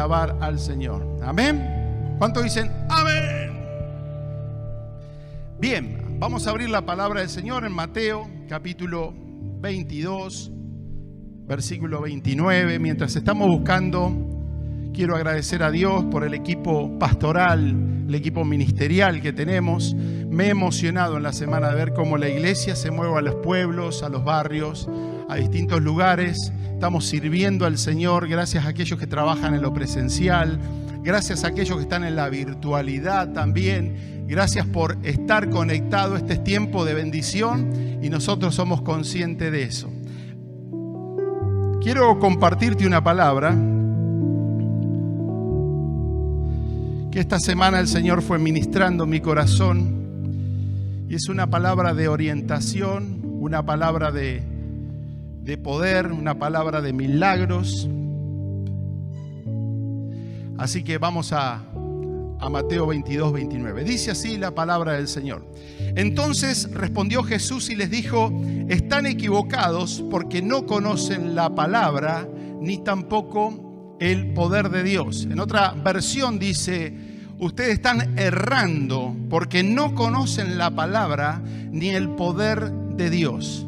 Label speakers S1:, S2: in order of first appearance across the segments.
S1: alabar al Señor. Amén. ¿Cuántos dicen amén? Bien, vamos a abrir la palabra del Señor en Mateo, capítulo 22, versículo 29. Mientras estamos buscando, quiero agradecer a Dios por el equipo pastoral, el equipo ministerial que tenemos. Me he emocionado en la semana de ver cómo la iglesia se mueve a los pueblos, a los barrios, a distintos lugares. Estamos sirviendo al Señor gracias a aquellos que trabajan en lo presencial, gracias a aquellos que están en la virtualidad también. Gracias por estar conectado. Este es tiempo de bendición y nosotros somos conscientes de eso. Quiero compartirte una palabra que esta semana el Señor fue ministrando mi corazón, y es una palabra de orientación, una palabra de poder, una palabra de milagros. Así que vamos a Mateo 22, 29. Dice así la palabra del Señor. Entonces respondió Jesús y les dijo: están equivocados porque no conocen la palabra ni tampoco el poder de Dios. En otra versión dice: ustedes están errando porque no conocen la palabra ni el poder de Dios.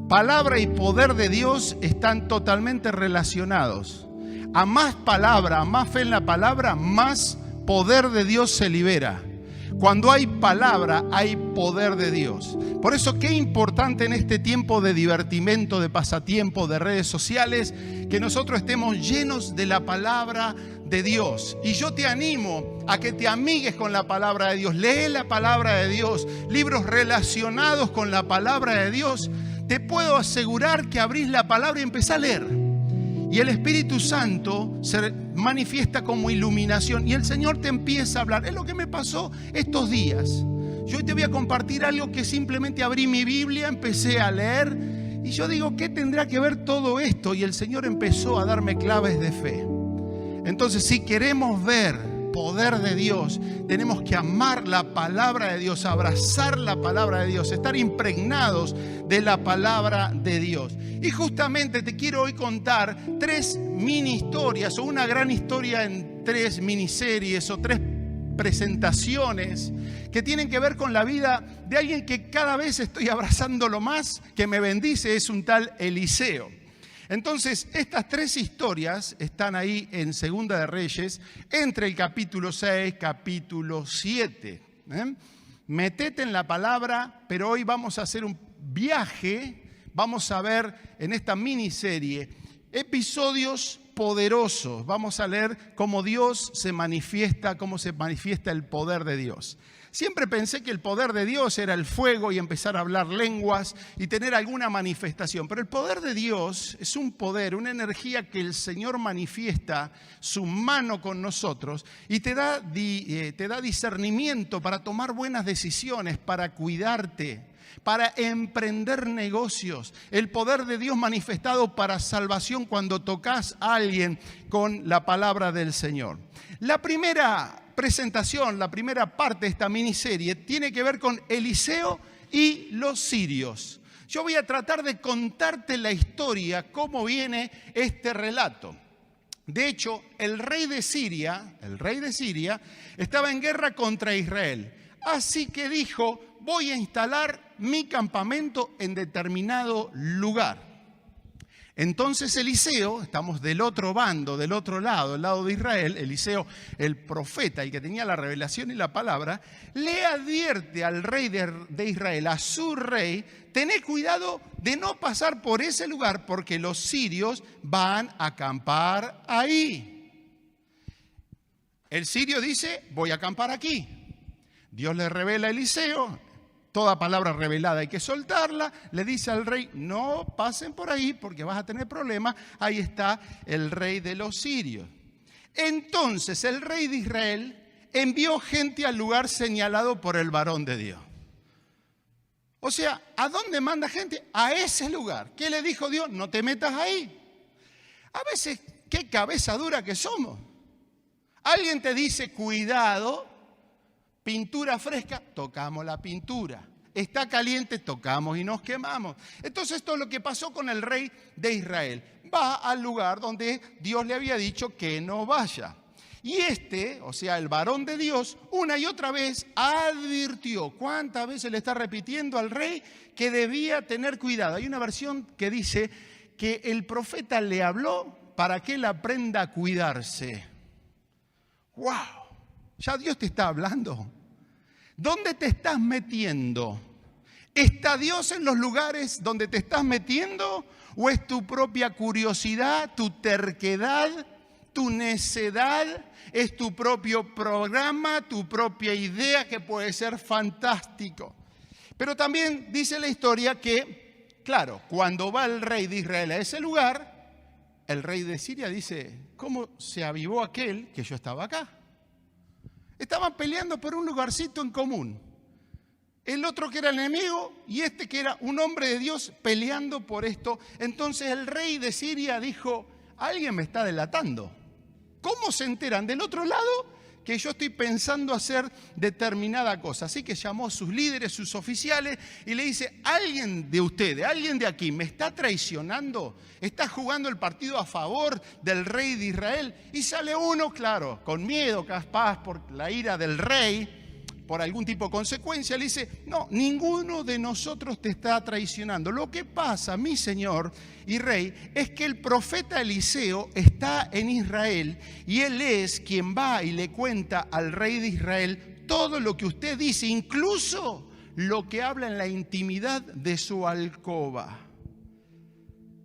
S1: Palabra y poder de Dios están totalmente relacionados. A más palabra, a más fe en la palabra, más poder de Dios se libera. Cuando hay palabra, hay poder de Dios. Por eso, qué importante en este tiempo de divertimento, de pasatiempo, de redes sociales, que nosotros estemos llenos de la palabra de Dios. Y yo te animo a que te amigues con la palabra de Dios. Lee la palabra de Dios, libros relacionados con la palabra de Dios. Te puedo asegurar que abrís la palabra y empezás a leer. Y el Espíritu Santo se manifiesta como iluminación y el Señor te empieza a hablar. Es lo que me pasó estos días. Yo hoy te voy a compartir algo que simplemente abrí mi Biblia, empecé a leer y yo digo, ¿qué tendrá que ver todo esto? Y el Señor empezó a darme claves de fe. Entonces, si queremos ver poder de Dios, tenemos que amar la palabra de Dios, abrazar la palabra de Dios, estar impregnados de la palabra de Dios. Y justamente te quiero hoy contar 3 mini historias, o una gran historia en 3 miniseries o 3 presentaciones que tienen que ver con la vida de alguien que cada vez estoy abrazándolo más, que me bendice, es un tal Eliseo. Entonces, estas 3 historias están ahí en Segunda de Reyes, entre el capítulo 6, capítulo 7. Metete en la palabra, pero hoy vamos a hacer un viaje. Vamos a ver en esta miniserie episodios poderosos. Vamos a leer cómo Dios se manifiesta, cómo se manifiesta el poder de Dios. Siempre pensé que el poder de Dios era el fuego y empezar a hablar lenguas y tener alguna manifestación. Pero el poder de Dios es un poder, una energía que el Señor manifiesta su mano con nosotros y te da discernimiento para tomar buenas decisiones, para cuidarte, para emprender negocios. El poder de Dios manifestado para salvación cuando tocas a alguien con la palabra del Señor. La primera presentación, la primera parte de esta miniserie tiene que ver con Eliseo y los sirios. Yo voy a tratar de contarte la historia, cómo viene este relato. De hecho, el rey de Siria estaba en guerra contra Israel. Así que dijo: voy a instalar mi campamento en determinado lugar. Entonces Eliseo, estamos del otro bando, del otro lado, el lado de Israel. Eliseo, el profeta, el que tenía la revelación y la palabra, le advierte al rey de Israel, a su rey: tened cuidado de no pasar por ese lugar porque los sirios van a acampar ahí. El sirio dice: voy a acampar aquí. Dios le revela a Eliseo. Toda palabra revelada hay que soltarla. Le dice al rey: no pasen por ahí porque vas a tener problemas. Ahí está el rey de los sirios. Entonces el rey de Israel envió gente al lugar señalado por el varón de Dios. O sea, ¿a dónde manda gente? A ese lugar. ¿Qué le dijo Dios? No te metas ahí. A veces, qué cabeza dura que somos. Alguien te dice: cuidado, pintura fresca, tocamos la pintura. Está caliente, tocamos y nos quemamos. Entonces esto es lo que pasó con el rey de Israel. Va al lugar donde Dios le había dicho que no vaya. Y o sea, el varón de Dios, una y otra vez advirtió. ¿Cuántas veces le está repitiendo al rey que debía tener cuidado? Hay una versión que dice que el profeta le habló para que él aprenda a cuidarse. ¡Wow! Ya Dios te está hablando. ¿Dónde te estás metiendo? ¿Está Dios en los lugares donde te estás metiendo? ¿O es tu propia curiosidad, tu terquedad, tu necedad? ¿Es tu propio programa, tu propia idea que puede ser fantástico? Pero también dice la historia que, claro, cuando va el rey de Israel a ese lugar, el rey de Siria dice, ¿cómo se avivó aquel que yo estaba acá? Estaban peleando por un lugarcito en común. El otro que era el enemigo y este que era un hombre de Dios peleando por esto. Entonces el rey de Siria dijo, alguien me está delatando. ¿Cómo se enteran del otro lado que yo estoy pensando hacer determinada cosa? Así que llamó a sus líderes, sus oficiales y le dice, alguien de ustedes, alguien de aquí me está traicionando, está jugando el partido a favor del rey de Israel. Y sale uno, claro, con miedo, capaz por la ira del rey, por algún tipo de consecuencia, le dice, no, ninguno de nosotros te está traicionando. Lo que pasa, mi señor y rey, es que el profeta Eliseo está en Israel y él es quien va y le cuenta al rey de Israel todo lo que usted dice, incluso lo que habla en la intimidad de su alcoba.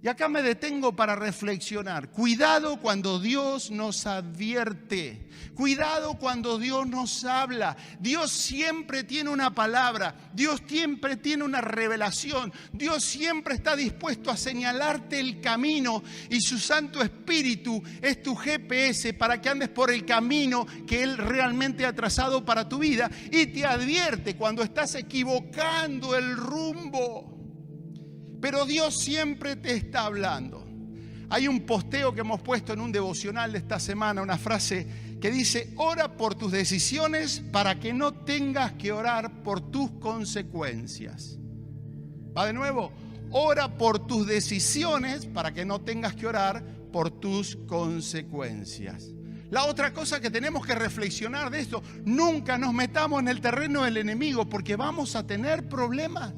S1: Y acá me detengo para reflexionar. Cuidado cuando Dios nos advierte. Cuidado cuando Dios nos habla. Dios siempre tiene una palabra. Dios siempre tiene una revelación. Dios siempre está dispuesto a señalarte el camino. Y su Santo Espíritu es tu GPS para que andes por el camino que Él realmente ha trazado para tu vida. Y te advierte cuando estás equivocando el rumbo. Pero Dios siempre te está hablando. Hay un posteo que hemos puesto en un devocional de esta semana, una frase que dice, ora por tus decisiones para que no tengas que orar por tus consecuencias. Va de nuevo, ora por tus decisiones para que no tengas que orar por tus consecuencias. La otra cosa que tenemos que reflexionar de esto, nunca nos metamos en el terreno del enemigo porque vamos a tener problemas.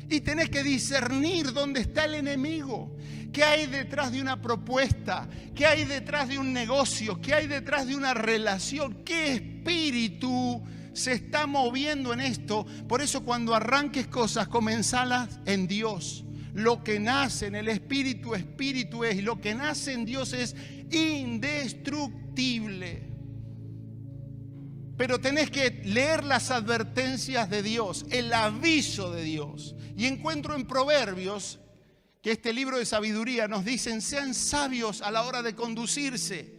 S1: Y tenés que discernir dónde está el enemigo, qué hay detrás de una propuesta, qué hay detrás de un negocio, qué hay detrás de una relación, qué espíritu se está moviendo en esto. Por eso cuando arranques cosas, comenzalas en Dios. Lo que nace en el espíritu, espíritu es, y lo que nace en Dios es indestructible. Pero tenés que leer las advertencias de Dios, el aviso de Dios. Y encuentro en Proverbios que este libro de sabiduría nos dicen, sean sabios a la hora de conducirse.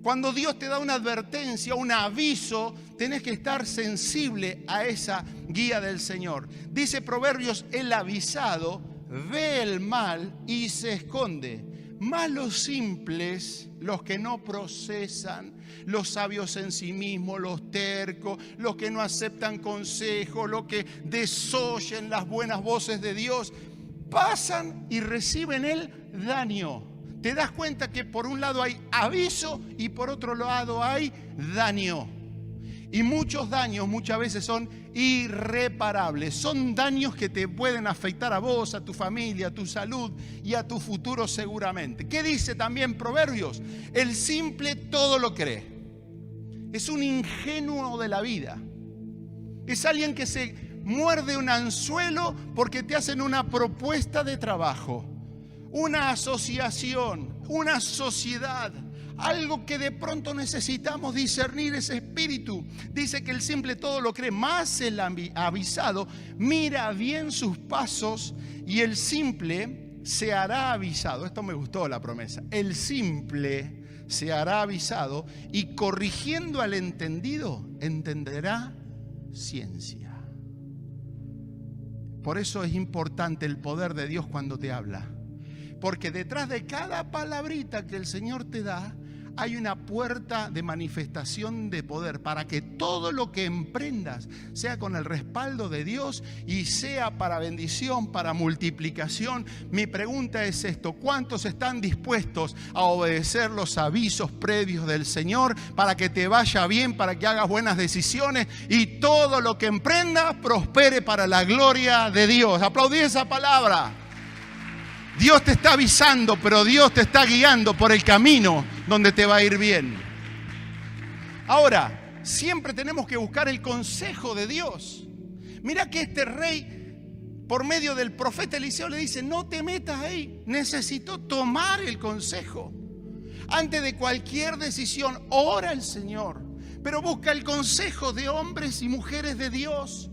S1: Cuando Dios te da una advertencia, un aviso, tenés que estar sensible a esa guía del Señor. Dice Proverbios, el avisado ve el mal y se esconde. Más los simples, los que no procesan, los sabios en sí mismos, los tercos, los que no aceptan consejo, los que desoyen las buenas voces de Dios, pasan y reciben el daño. Te das cuenta que por un lado hay aviso y por otro lado hay daño. Y muchos daños muchas veces son irreparables. Son daños que te pueden afectar a vos, a tu familia, a tu salud y a tu futuro seguramente. ¿Qué dice también Proverbios? El simple todo lo cree. Es un ingenuo de la vida. Es alguien que se muerde un anzuelo porque te hacen una propuesta de trabajo, una asociación, una sociedad. Algo que de pronto necesitamos discernir ese espíritu. Dice que el simple todo lo cree, más el avisado mira bien sus pasos y el simple se hará avisado. Esto me gustó la promesa. El simple se hará avisado y corrigiendo al entendido entenderá ciencia. Por eso es importante el poder de Dios cuando te habla. Porque detrás de cada palabrita que el Señor te da, hay una puerta de manifestación de poder para que todo lo que emprendas sea con el respaldo de Dios y sea para bendición, para multiplicación. Mi pregunta es esto: ¿cuántos están dispuestos a obedecer los avisos previos del Señor para que te vaya bien, para que hagas buenas decisiones y todo lo que emprendas prospere para la gloria de Dios? Aplaudí esa palabra. Dios te está avisando, pero Dios te está guiando por el camino donde te va a ir bien. Ahora, siempre tenemos que buscar el consejo de Dios. Mira que este rey, por medio del profeta Eliseo, le dice: no te metas ahí, necesito tomar el consejo. Antes de cualquier decisión, ora al Señor, pero busca el consejo de hombres y mujeres de Dios.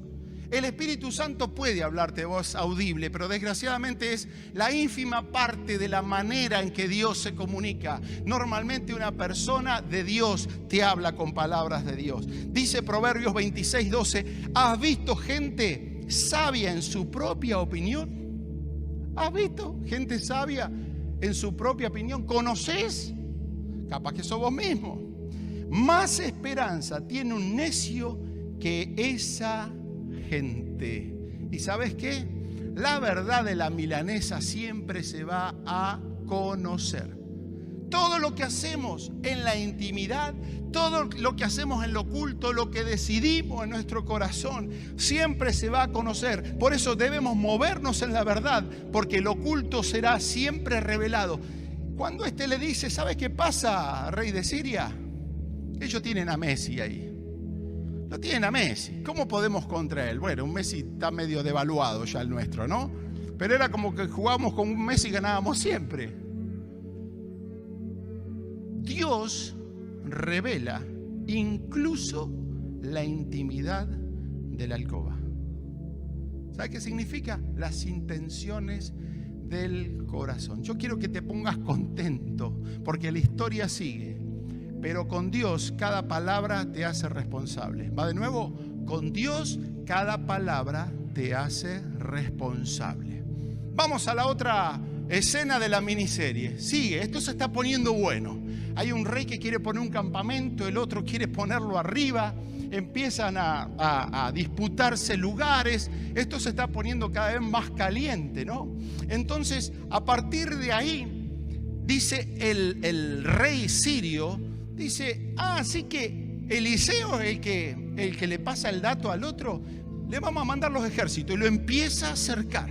S1: El Espíritu Santo puede hablarte de voz audible, pero desgraciadamente es la ínfima parte de la manera en que Dios se comunica. Normalmente una persona de Dios te habla con palabras de Dios. Dice Proverbios 26:12, ¿has visto gente sabia en su propia opinión? ¿Has visto gente sabia en su propia opinión? ¿Conoces? Capaz que sos vos mismo. Más esperanza tiene un necio que esa gente. ¿Y sabes qué? La verdad de la milanesa siempre se va a conocer. Todo lo que hacemos en la intimidad, todo lo que hacemos en lo oculto, lo que decidimos en nuestro corazón, siempre se va a conocer. Por eso debemos movernos en la verdad, porque lo oculto será siempre revelado. Cuando le dice: ¿sabes qué pasa, rey de Siria? Ellos tienen a Messi ahí. Lo tienen a Messi. ¿Cómo podemos contra él? Bueno, un Messi está medio devaluado ya el nuestro, ¿no? Pero era como que jugábamos con un Messi y ganábamos siempre. Dios revela incluso la intimidad de la alcoba. ¿Sabe qué significa? Las intenciones del corazón. Yo quiero que te pongas contento porque la historia sigue. Pero con Dios cada palabra te hace responsable. Va de nuevo, con Dios cada palabra te hace responsable. Vamos a la otra escena de la miniserie. Sigue, esto se está poniendo bueno. Hay un rey que quiere poner un campamento, el otro quiere ponerlo arriba. Empiezan a disputarse lugares. Esto se está poniendo cada vez más caliente, ¿no? Entonces, a partir de ahí, dice el rey sirio, dice: así que Eliseo es el que le pasa el dato al otro, le vamos a mandar los ejércitos. Y lo empieza a acercar,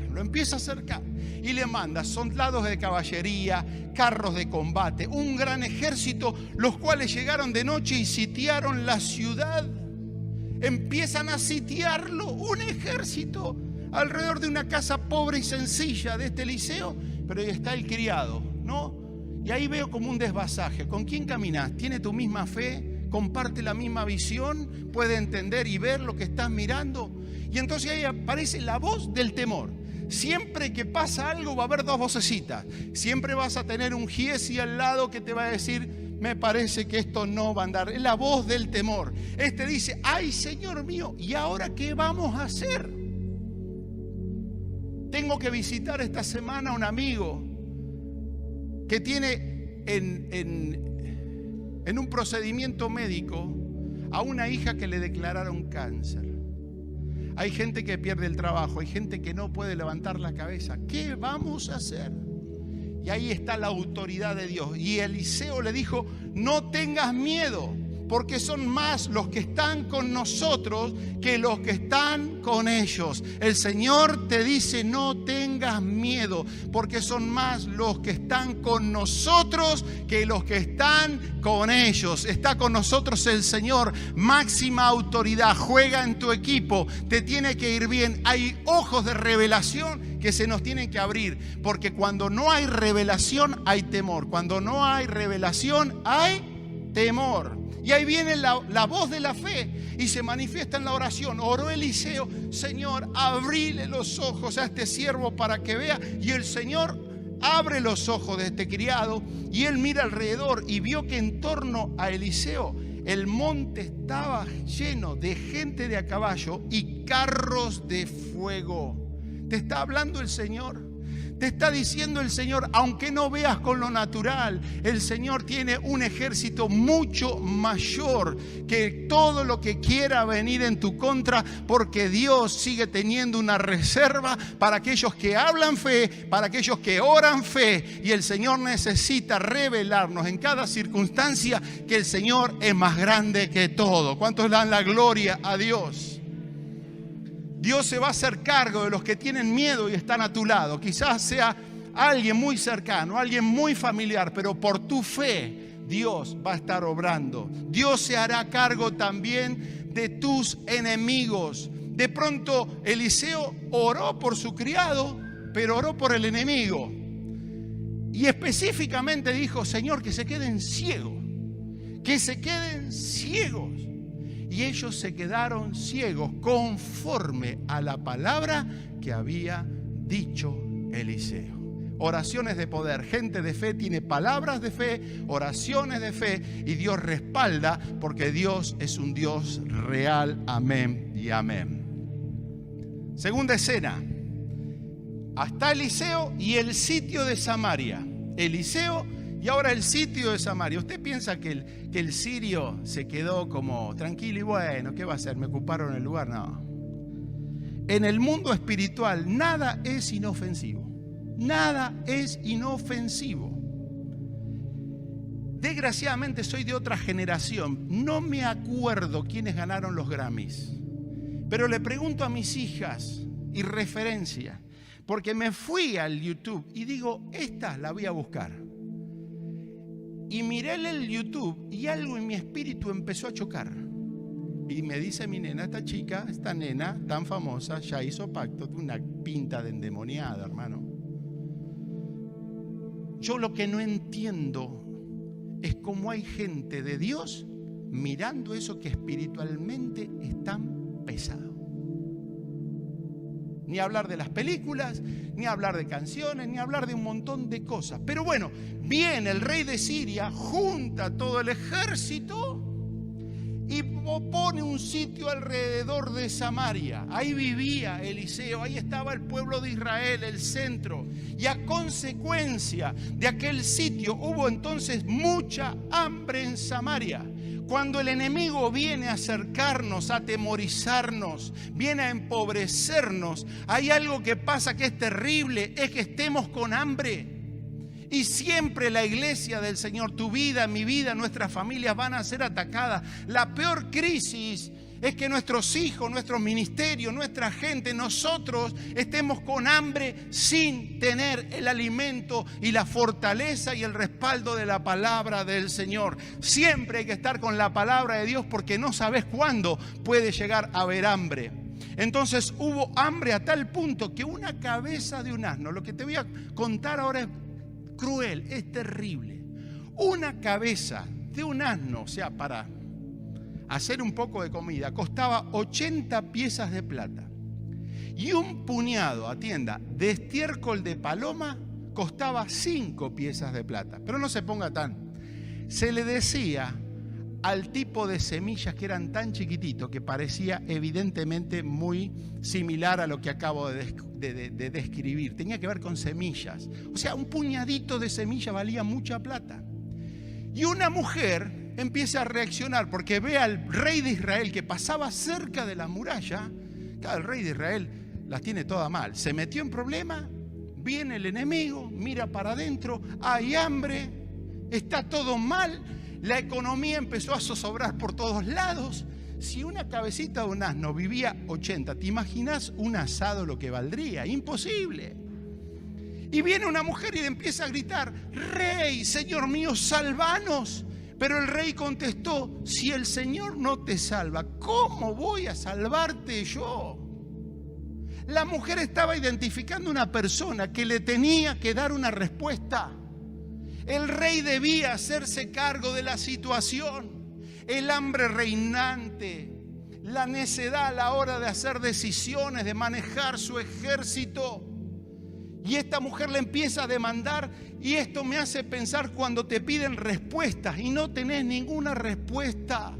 S1: y le manda soldados de caballería, carros de combate, un gran ejército, los cuales llegaron de noche y sitiaron la ciudad. Empiezan a sitiarlo, un ejército, alrededor de una casa pobre y sencilla de este Eliseo, pero ahí está el criado, ¿no? Y ahí veo como un desvasaje. ¿Con quién caminas? ¿Tiene tu misma fe? ¿Comparte la misma visión? ¿Puede entender y ver lo que estás mirando? Y entonces ahí aparece la voz del temor. Siempre que pasa algo va a haber dos vocecitas. Siempre vas a tener un Giesi al lado que te va a decir: me parece que esto no va a andar. Es la voz del temor. Este dice: ay, Señor mío, ¿y ahora qué vamos a hacer? Tengo que visitar esta semana a un amigo que tiene en un procedimiento médico a una hija que le declararon cáncer. Hay gente que pierde el trabajo, hay gente que no puede levantar la cabeza. ¿Qué vamos a hacer? Y ahí está la autoridad de Dios. Y Eliseo le dijo: no tengas miedo, porque son más los que están con nosotros que los que están con ellos. El Señor te dice: no tengas miedo, porque son más los que están con nosotros que los que están con ellos. Está con nosotros el Señor, máxima autoridad. Juega en tu equipo, te tiene que ir bien. Hay ojos de revelación que se nos tienen que abrir, porque cuando no hay revelación hay temor. Cuando no hay revelación hay temor. Y ahí viene la voz de la fe y se manifiesta en la oración. Oró Eliseo: Señor, abrile los ojos a este siervo para que vea. Y el Señor abre los ojos de este criado y él mira alrededor y vio que en torno a Eliseo el monte estaba lleno de gente de a caballo y carros de fuego. Te está hablando el Señor. Te está diciendo el Señor, aunque no veas con lo natural, el Señor tiene un ejército mucho mayor que todo lo que quiera venir en tu contra, porque Dios sigue teniendo una reserva para aquellos que hablan fe, para aquellos que oran fe, y el Señor necesita revelarnos en cada circunstancia que el Señor es más grande que todo. ¿Cuántos dan la gloria a Dios? Dios se va a hacer cargo de los que tienen miedo y están a tu lado. Quizás sea alguien muy cercano, alguien muy familiar, pero por tu fe Dios va a estar obrando. Dios se hará cargo también de tus enemigos. De pronto Eliseo oró por su criado, pero oró por el enemigo. Y específicamente dijo, Señor, que se queden ciegos, que se queden ciegos. Y ellos se quedaron ciegos conforme a la palabra que había dicho Eliseo. Oraciones de poder. Gente de fe tiene palabras de fe, oraciones de fe, y Dios respalda porque Dios es un Dios real. Amén y amén. Segunda escena. Hasta Eliseo y el sitio de Samaria. Eliseo y ahora el sitio de Samaria. ¿Usted piensa que el sirio se quedó como tranquilo y bueno, ¿qué va a hacer? ¿Me ocuparon el lugar? No. En el mundo espiritual nada es inofensivo. Nada es inofensivo. Desgraciadamente soy de otra generación. No me acuerdo quiénes ganaron los Grammys. Pero le pregunto a mis hijas y referencia, porque me fui al YouTube y digo, esta la voy a buscar. Y miré el YouTube y algo en mi espíritu empezó a chocar. Y me dice mi nena, esta chica, esta nena tan famosa, ya hizo pacto, de una pinta de endemoniada, hermano. Yo lo que no entiendo es cómo hay gente de Dios mirando eso que espiritualmente es tan pesado. Ni hablar de las películas, ni hablar de canciones, ni hablar de un montón de cosas. Pero bueno, viene el rey de Siria, junta todo el ejército y pone un sitio alrededor de Samaria. Ahí vivía Eliseo, ahí estaba el pueblo de Israel, el centro. Y a consecuencia de aquel sitio hubo entonces mucha hambre en Samaria. Cuando el enemigo viene a acercarnos, a atemorizarnos, viene a empobrecernos, hay algo que pasa que es terrible, es que estemos con hambre. Y siempre la iglesia del Señor, tu vida, mi vida, nuestras familias van a ser atacadas. La peor crisis es que nuestros hijos, nuestros ministerios, nuestra gente, nosotros estemos con hambre sin tener el alimento y la fortaleza y el respaldo de la palabra del Señor. Siempre hay que estar con la palabra de Dios porque no sabes cuándo puede llegar a haber hambre. Entonces hubo hambre a tal punto que una cabeza de un asno, lo que te voy a contar ahora es cruel, es terrible. Una cabeza de un asno, o sea, para hacer un poco de comida, costaba 80 piezas de plata. Y un puñado, atienda, de estiércol de paloma costaba 5 piezas de plata. Pero no se ponga tan. Se le decía al tipo de semillas que eran tan chiquititos que parecía evidentemente muy similar a lo que acabo de describir. Tenía que ver con semillas. O sea, un puñadito de semilla valía mucha plata. Y una mujer empieza a reaccionar porque ve al rey de Israel que pasaba cerca de la muralla. Claro, el rey de Israel las tiene todas mal. Se metió en problemas, viene el enemigo, mira para adentro, hay hambre, está todo mal, la economía empezó a zozobrar por todos lados. Si una cabecita de un asno vivía 80, ¿te imaginas un asado lo que valdría? Imposible. Y viene una mujer y le empieza a gritar, Rey, Señor mío, sálvanos. Pero el rey contestó, si el Señor no te salva, ¿cómo voy a salvarte yo? La mujer estaba identificando una persona que le tenía que dar una respuesta. El rey debía hacerse cargo de la situación. El hambre reinante, la necedad a la hora de hacer decisiones, de manejar su ejército. Y esta mujer le empieza a demandar, y esto me hace pensar cuando te piden respuestas y no tenés ninguna respuesta.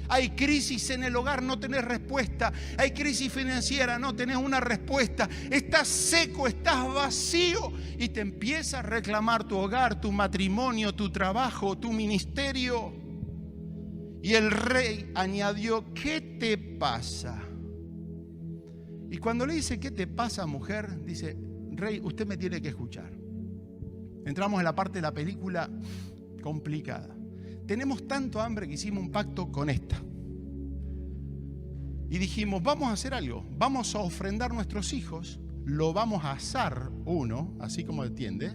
S1: Hay crisis en el hogar, no tenés respuesta. Hay crisis financiera, no tenés una respuesta. Estás seco, estás vacío y te empieza a reclamar tu hogar, tu matrimonio, tu trabajo, tu ministerio. Y el rey añadió: ¿qué te pasa? Y cuando le dice: ¿qué te pasa, mujer?, dice: rey, usted me tiene que escuchar. Entramos en la parte de la película complicada. Tenemos tanto hambre que hicimos un pacto con esta. Y dijimos: vamos a hacer algo. Vamos a ofrendar nuestros hijos. Lo vamos a asar uno, así como entiende.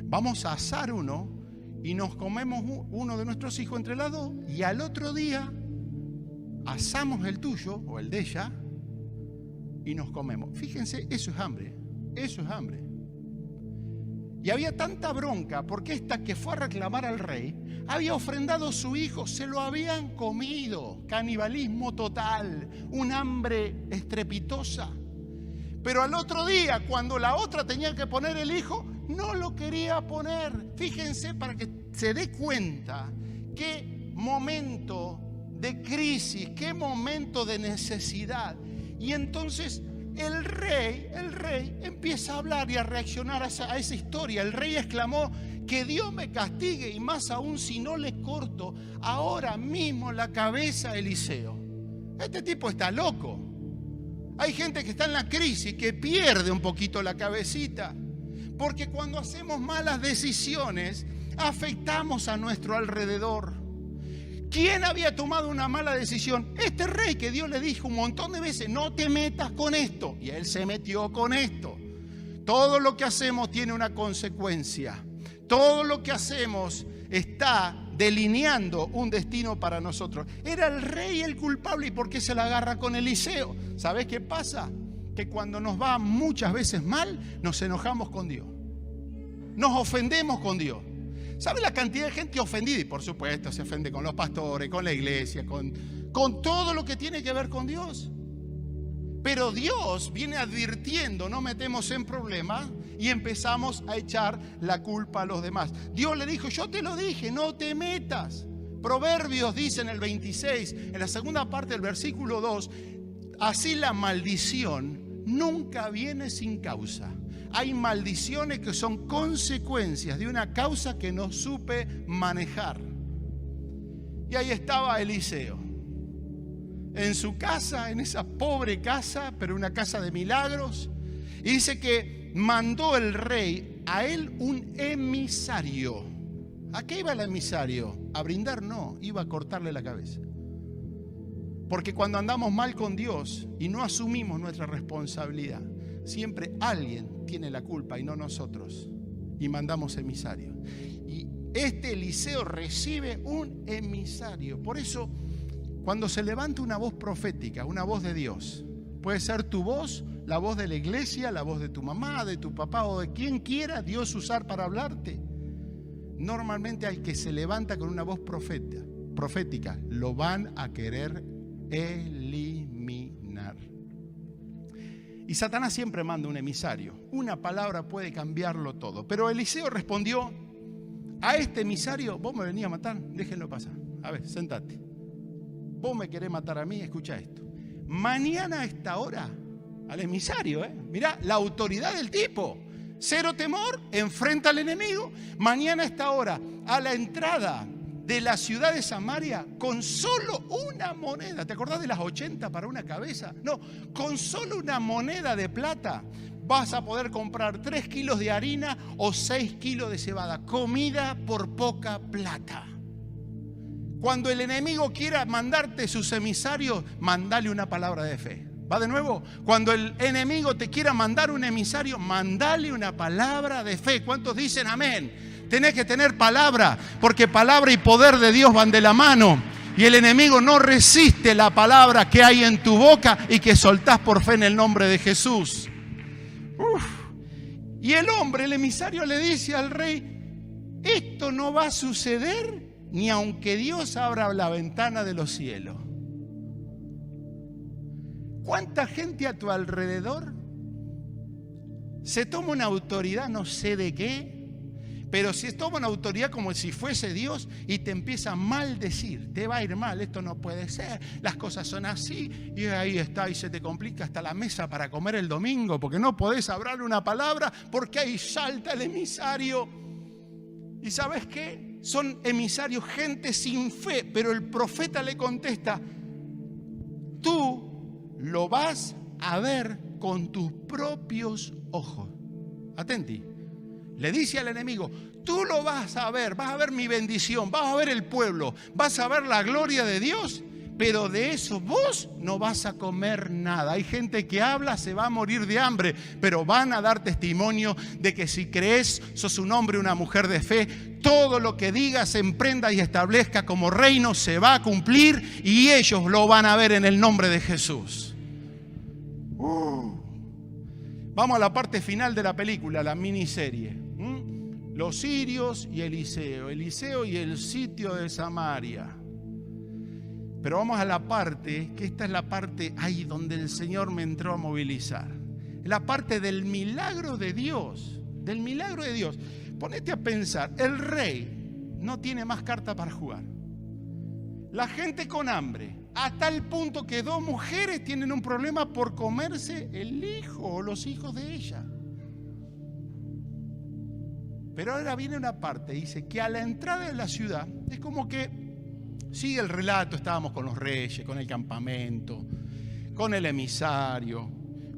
S1: Vamos a asar uno y nos comemos uno de nuestros hijos entre las dos. Y al otro día asamos el tuyo o el de ella y nos comemos. Fíjense, eso es hambre. Eso es hambre. Y había tanta bronca porque esta que fue a reclamar al rey había ofrendado a su hijo, se lo habían comido. Canibalismo total, un hambre estrepitosa. Pero al otro día, cuando la otra tenía que poner el hijo, no lo quería poner. Fíjense, para que se dé cuenta qué momento de crisis, qué momento de necesidad. Y entonces el rey empieza a hablar y a reaccionar a esa historia. El rey exclamó: que Dios me castigue, y más aún si no le corto ahora mismo la cabeza a Eliseo. Este tipo está loco. Hay gente que está en la crisis, que pierde un poquito la cabecita, porque cuando hacemos malas decisiones afectamos a nuestro alrededor. ¿Quién había tomado una mala decisión? Este rey, que Dios le dijo un montón de veces: no te metas con esto. Y él se metió con esto. Todo lo que hacemos tiene una consecuencia. Todo lo que hacemos está delineando un destino para nosotros. Era el rey el culpable. ¿Y por qué se la agarra con Eliseo? ¿Sabes qué pasa? Que cuando nos va muchas veces mal, nos enojamos con Dios. Nos ofendemos con Dios. ¿Sabe la cantidad de gente ofendida? Y por supuesto se ofende con los pastores, con la iglesia, con todo lo que tiene que ver con Dios. Pero Dios viene advirtiendo: no metemos en problemas, y empezamos a echar la culpa a los demás. Dios le dijo: yo te lo dije, no te metas. Proverbios dice en el 26, en la segunda parte del versículo 2, así la maldición nunca viene sin causa. Hay maldiciones que son consecuencias de una causa que no supe manejar. Y ahí estaba Eliseo, en su casa, en esa pobre casa, pero una casa de milagros. Y dice que mandó el rey a él un emisario. ¿A qué iba el emisario? A brindar, no, iba a cortarle la cabeza. Porque cuando andamos mal con Dios y no asumimos nuestra responsabilidad, siempre alguien tiene la culpa y no nosotros. Y mandamos emisarios. Y este Eliseo recibe un emisario. Por eso, cuando se levanta una voz profética, una voz de Dios, puede ser tu voz, la voz de la iglesia, la voz de tu mamá, de tu papá o de quien quiera Dios usar para hablarte. Normalmente al que se levanta con una voz profética, lo van a querer eliminar. Y Satanás siempre manda un emisario. Una palabra puede cambiarlo todo. Pero Eliseo respondió a este emisario: vos me venís a matar, déjenlo pasar. A ver, sentate. Vos me querés matar a mí, escucha esto. Mañana a esta hora, al emisario, mirá la autoridad del tipo. Cero temor, enfrenta al enemigo. Mañana a esta hora, a la entrada de la ciudad de Samaria, con solo una moneda. ¿Te acordás de las 80 para una cabeza? No, con solo una moneda de plata vas a poder comprar 3 kilos de harina o 6 kilos de cebada. Comida por poca plata. Cuando el enemigo quiera mandarte sus emisarios, mandale una palabra de fe. ¿Va de nuevo? Cuando el enemigo te quiera mandar un emisario, mandale una palabra de fe. ¿Cuántos dicen amén? Tenés que tener palabra, porque palabra y poder de Dios van de la mano. Y el enemigo no resiste la palabra que hay en tu boca y que soltás por fe en el nombre de Jesús. Y el hombre, el emisario, le dice al rey: esto no va a suceder ni aunque Dios abra la ventana de los cielos. ¿Cuánta gente a tu alrededor se toma una autoridad no sé de qué, Pero si toma una autoridad como si fuese Dios y te empieza a maldecir, te va a ir mal, esto no puede ser, las cosas son así, y ahí está, y se te complica hasta la mesa para comer el domingo, porque no podés hablar una palabra, porque ahí salta el emisario. ¿Y sabes qué? Son emisarios, gente sin fe, pero el profeta le contesta: tú lo vas a ver con tus propios ojos. Atenti. Le dice al enemigo: tú lo vas a ver mi bendición, vas a ver el pueblo, vas a ver la gloria de Dios, pero de eso vos no vas a comer nada. Hay gente que habla, se va a morir de hambre, pero van a dar testimonio de que si crees, sos un hombre o una mujer de fe, todo lo que digas, emprenda y establezca como reino se va a cumplir y ellos lo van a ver en el nombre de Jesús. Vamos a la parte final de la película, la miniserie. Los sirios y Eliseo y el sitio de Samaria. Pero vamos a la parte, que esta es la parte ahí donde el Señor me entró a movilizar. La parte del milagro de Dios, del milagro de Dios. Ponete a pensar, el rey no tiene más carta para jugar. La gente con hambre, a tal punto que 2 mujeres tienen un problema por comerse el hijo o los hijos de ella. Pero ahora viene una parte, dice que a la entrada de la ciudad, es como que sigue el relato, estábamos con los reyes, con el campamento, con el emisario,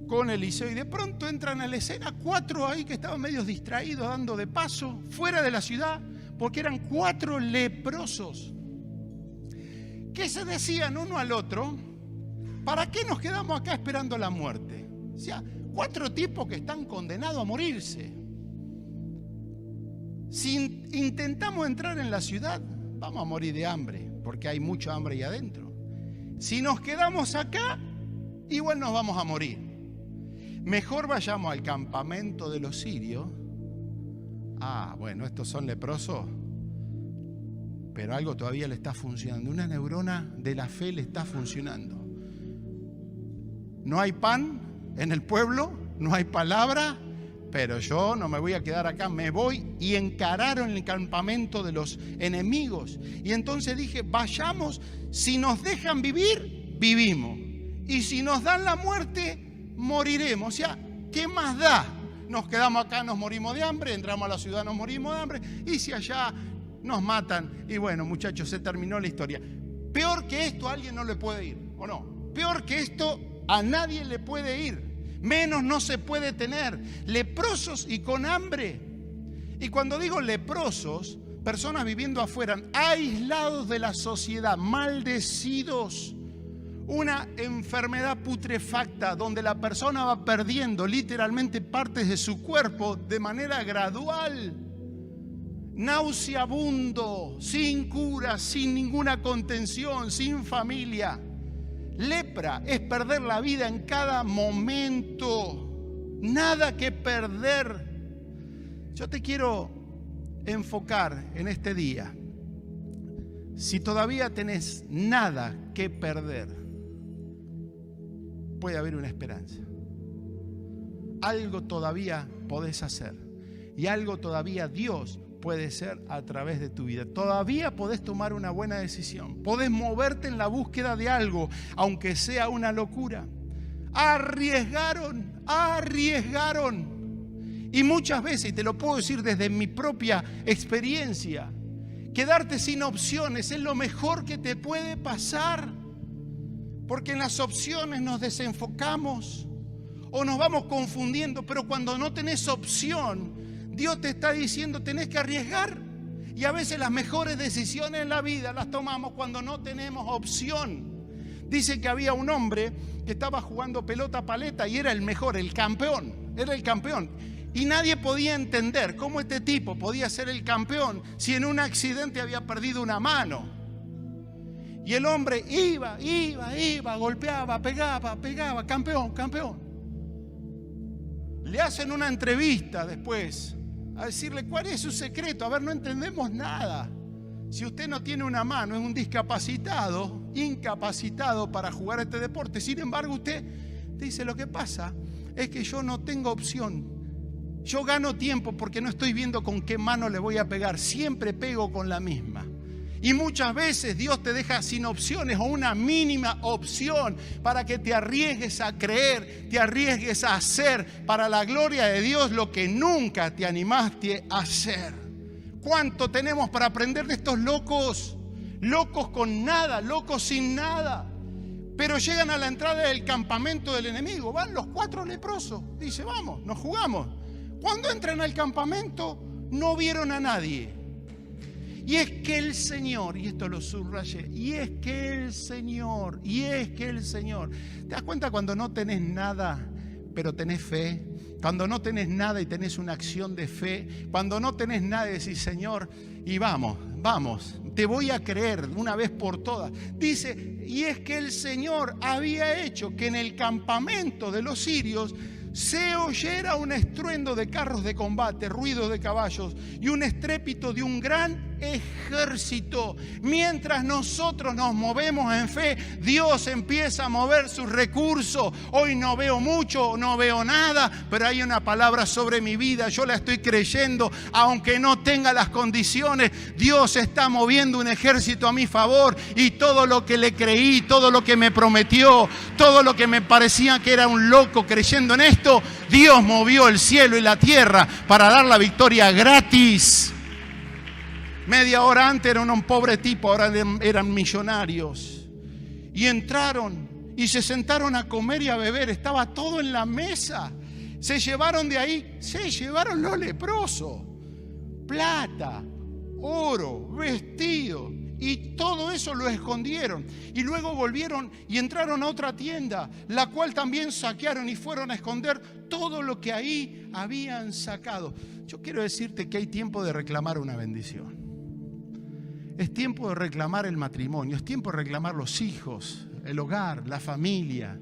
S1: con Eliseo, y de pronto entran a la escena 4 ahí que estaban medio distraídos, dando de paso, fuera de la ciudad, porque eran 4 leprosos, que se decían uno al otro: ¿para qué nos quedamos acá esperando la muerte? O sea, 4 tipos que están condenados a morirse. Si intentamos entrar en la ciudad, vamos a morir de hambre, porque hay mucho hambre ahí adentro. Si nos quedamos acá, igual nos vamos a morir. Mejor vayamos al campamento de los sirios. Bueno, estos son leprosos, pero algo todavía le está funcionando. Una neurona de la fe le está funcionando. No hay pan en el pueblo, no hay palabra, pero yo no me voy a quedar acá, me voy. Y encararon el campamento de los enemigos. Y entonces dije: vayamos, si nos dejan vivir, vivimos. Y si nos dan la muerte, moriremos. O sea, ¿qué más da? Nos quedamos acá, nos morimos de hambre, entramos a la ciudad, nos morimos de hambre. Y si allá nos matan, y bueno, muchachos, se terminó la historia. Peor que esto a alguien no le puede ir, ¿o no? Peor que esto a nadie le puede ir. Menos no se puede tener. Leprosos y con hambre. Y cuando digo leprosos, personas viviendo afuera, aislados de la sociedad, maldecidos. Una enfermedad putrefacta donde la persona va perdiendo literalmente partes de su cuerpo de manera gradual. Nauseabundo, sin cura, sin ninguna contención, sin familia. Lepra es perder la vida en cada momento. Nada que perder. Yo te quiero enfocar en este día. Si todavía tenés nada que perder, puede haber una esperanza. Algo todavía podés hacer. Y algo todavía Dios puede ser a través de tu vida. Todavía podés tomar una buena decisión. Podés moverte en la búsqueda de algo, aunque sea una locura. Arriesgaron. Y muchas veces, y te lo puedo decir desde mi propia experiencia, quedarte sin opciones es lo mejor que te puede pasar. Porque en las opciones nos desenfocamos o nos vamos confundiendo. Pero cuando no tenés opción, Dios te está diciendo: tenés que arriesgar. Y a veces las mejores decisiones en la vida las tomamos cuando no tenemos opción. Dice que había un hombre que estaba jugando pelota paleta y era el mejor, el campeón. Era el campeón. Y nadie podía entender cómo este tipo podía ser el campeón si en un accidente había perdido una mano. Y el hombre iba, golpeaba, pegaba, campeón. Le hacen una entrevista después a decirle: ¿cuál es su secreto? A ver, no entendemos nada. Si usted no tiene una mano, es un discapacitado, incapacitado para jugar este deporte. Sin embargo, usted dice: lo que pasa es que yo no tengo opción. Yo gano tiempo porque no estoy viendo con qué mano le voy a pegar. Siempre pego con la misma. Y muchas veces Dios te deja sin opciones o una mínima opción para que te arriesgues a creer, te arriesgues a hacer para la gloria de Dios lo que nunca te animaste a hacer. ¿Cuánto tenemos para aprender de estos locos? Locos con nada, locos sin nada. Pero llegan a la entrada del campamento del enemigo. Van los 4 leprosos. Dice, vamos, nos jugamos. Cuando entran al campamento, no vieron a nadie. Y es que el Señor, y esto lo subrayé, y es que el Señor, ¿te das cuenta cuando no tenés nada, pero tenés fe? Cuando no tenés nada y tenés una acción de fe, cuando no tenés nada y decís, Señor, y vamos, te voy a creer una vez por todas. Dice, y es que el Señor había hecho que en el campamento de los sirios se oyera un estruendo de carros de combate, ruido de caballos y un estrépito de un gran ejército. Mientras nosotros nos movemos en fe, Dios empieza a mover sus recursos. Hoy no veo mucho, no veo nada, pero hay una palabra sobre mi vida. Yo la estoy creyendo, aunque no tenga las condiciones. Dios está moviendo un ejército a mi favor, y todo lo que le creí, todo lo que me prometió, todo lo que me parecía que era un loco creyendo en esto, Dios movió el cielo y la tierra para dar la victoria gratis. Media hora antes era un pobre tipo, ahora eran millonarios. Y entraron y se sentaron a comer y a beber. Estaba todo en la mesa. Se llevaron de ahí, se llevaron los leprosos. Plata, oro, vestido. Y todo eso lo escondieron. Y luego volvieron y entraron a otra tienda, la cual también saquearon y fueron a esconder todo lo que ahí habían sacado. Yo quiero decirte que hay tiempo de reclamar una bendición. Es tiempo de reclamar el matrimonio, es tiempo de reclamar los hijos, el hogar, la familia,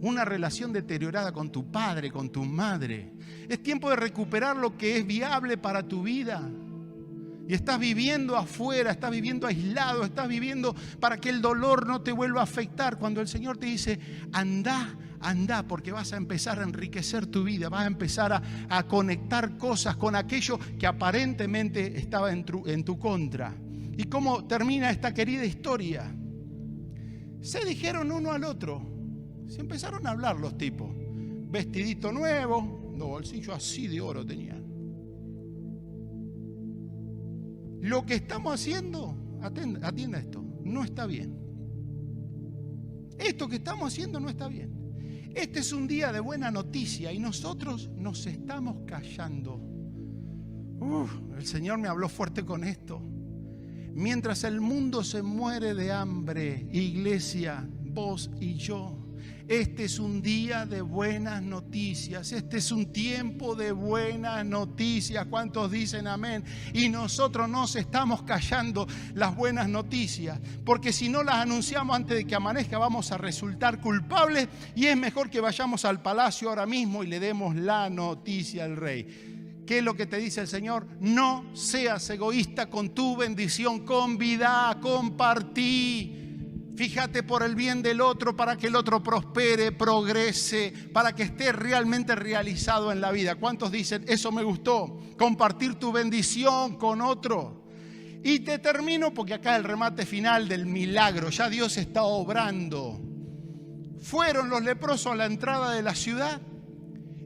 S1: una relación deteriorada con tu padre, con tu madre. Es tiempo de recuperar lo que es viable para tu vida. Y estás viviendo afuera, estás viviendo aislado, estás viviendo para que el dolor no te vuelva a afectar. Cuando el Señor te dice, anda, porque vas a empezar a enriquecer tu vida, vas a empezar a conectar cosas con aquello que aparentemente estaba en tu contra. ¿Y cómo termina esta querida historia? Se dijeron uno al otro, se empezaron a hablar los tipos. Vestidito nuevo, los bolsillos así de oro tenían. Lo que estamos haciendo, atienda esto, no está bien. Esto que estamos haciendo no está bien. Este es un día de buena noticia y nosotros nos estamos callando. El Señor me habló fuerte con esto. Mientras el mundo se muere de hambre, iglesia, vos y yo, este es un día de buenas noticias, este es un tiempo de buenas noticias. ¿Cuántos dicen amén? Y nosotros nos estamos callando las buenas noticias, porque si no las anunciamos antes de que amanezca vamos a resultar culpables, y es mejor que vayamos al palacio ahora mismo y le demos la noticia al rey. ¿Qué es lo que te dice el Señor? No seas egoísta con tu bendición, convidá, compartí. Fíjate por el bien del otro para que el otro prospere, progrese, para que esté realmente realizado en la vida. ¿Cuántos dicen, eso me gustó? Compartir tu bendición con otro. Y te termino porque acá el remate final del milagro, ya Dios está obrando. Fueron los leprosos a la entrada de la ciudad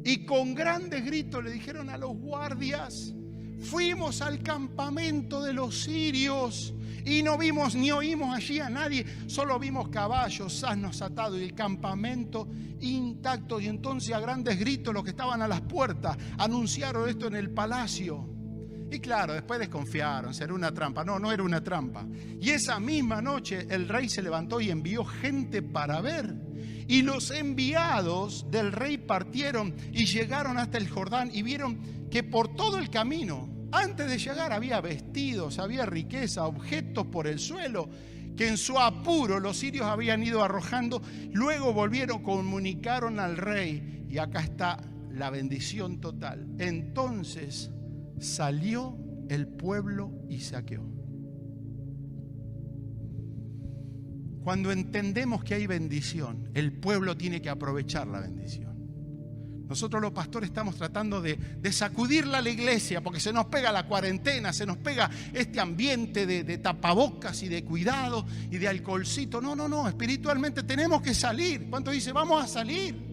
S1: y con grandes gritos le dijeron a los guardias, fuimos al campamento de los sirios y no vimos ni oímos allí a nadie, solo vimos caballos, asnos atados y el campamento intacto. Y entonces a grandes gritos los que estaban a las puertas anunciaron esto en el palacio. Y claro, después desconfiaron, será una trampa. No era una trampa. Y esa misma noche el rey se levantó y envió gente para ver. Y los enviados del rey partieron y llegaron hasta el Jordán y vieron que por todo el camino, antes de llegar, había vestidos, había riqueza, objetos por el suelo, que en su apuro los sirios habían ido arrojando. Luego volvieron, comunicaron al rey y acá está la bendición total. Entonces salió el pueblo y saqueó. Cuando entendemos que hay bendición, el pueblo tiene que aprovechar la bendición. Nosotros los pastores estamos tratando de sacudirla a la iglesia porque se nos pega la cuarentena, se nos pega este ambiente de tapabocas y de cuidado y de alcoholcito. No, espiritualmente tenemos que salir. ¿Cuánto dice? Vamos a salir.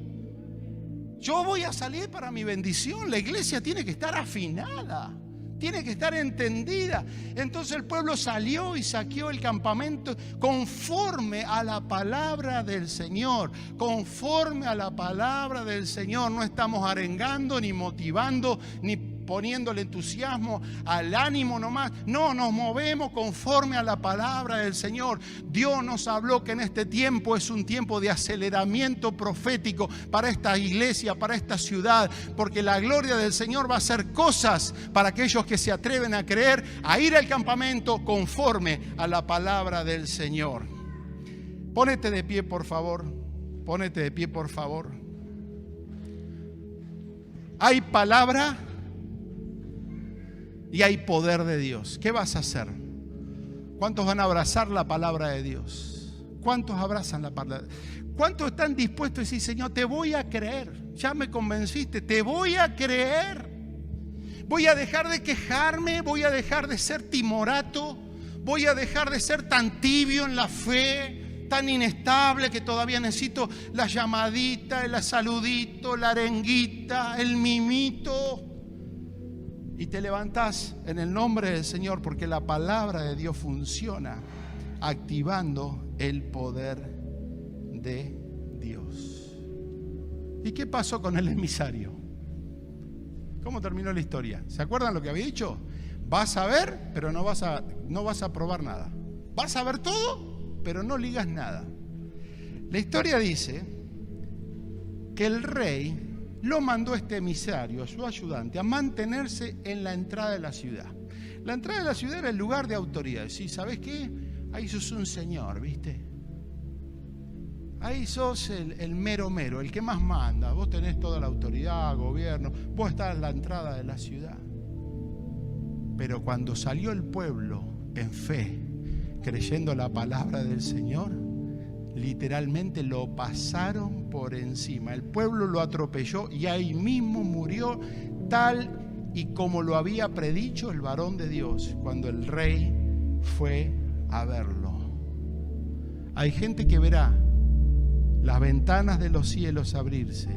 S1: Yo voy a salir para mi bendición. La iglesia tiene que estar afinada, tiene que estar entendida. Entonces el pueblo salió y saqueó el campamento conforme a la palabra del Señor. Conforme a la palabra del Señor. No estamos arengando, ni motivando, ni poniéndole entusiasmo al ánimo nomás. No, nos movemos conforme a la palabra del Señor. Dios nos habló que en este tiempo es un tiempo de aceleramiento profético para esta iglesia, para esta ciudad, porque la gloria del Señor va a hacer cosas para aquellos que se atreven a creer, a ir al campamento conforme a la palabra del Señor. Pónete de pie, por favor. Pónete de pie, por favor. Hay palabra y hay poder de Dios. ¿Qué vas a hacer? ¿Cuántos van a abrazar la palabra de Dios? ¿Cuántos abrazan la palabra? ¿Cuántos están dispuestos a decir, Señor, te voy a creer? Ya me convenciste, te voy a creer. Voy a dejar de quejarme, voy a dejar de ser timorato, voy a dejar de ser tan tibio en la fe, tan inestable que todavía necesito la llamadita, el saludito, la arenguita, el mimito. Y te levantás en el nombre del Señor porque la palabra de Dios funciona activando el poder de Dios. ¿Y qué pasó con el emisario? ¿Cómo terminó la historia? ¿Se acuerdan lo que había dicho? Vas a ver, pero no vas a probar nada. Vas a ver todo, pero no ligas nada. La historia dice que el rey lo mandó este emisario, a su ayudante, a mantenerse en la entrada de la ciudad. La entrada de la ciudad era el lugar de autoridad. ¿Sí? ¿Sabes qué? Ahí sos un señor, ¿viste? Ahí sos el mero, el que más manda. Vos tenés toda la autoridad, gobierno. Vos estás en la entrada de la ciudad. Pero cuando salió el pueblo en fe, creyendo la palabra del Señor, literalmente lo pasaron por encima. El pueblo lo atropelló y ahí mismo murió, tal y como lo había predicho el varón de Dios cuando el rey fue a verlo. Hay gente que verá las ventanas de los cielos abrirse,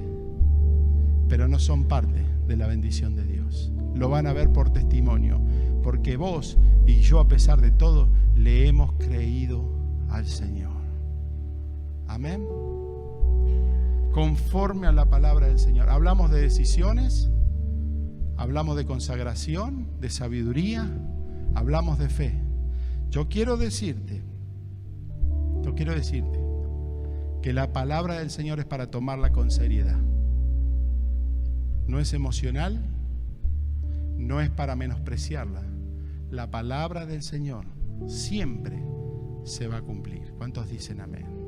S1: pero no son parte de la bendición de Dios. Lo van a ver por testimonio, porque vos y yo, a pesar de todo, le hemos creído al Señor. Amén. Conforme a la palabra del Señor. Hablamos de decisiones, hablamos de consagración, de sabiduría, hablamos de fe. Yo quiero decirte que la palabra del Señor es para tomarla con seriedad. No es emocional, no es para menospreciarla. La palabra del Señor siempre se va a cumplir. ¿Cuántos dicen amén?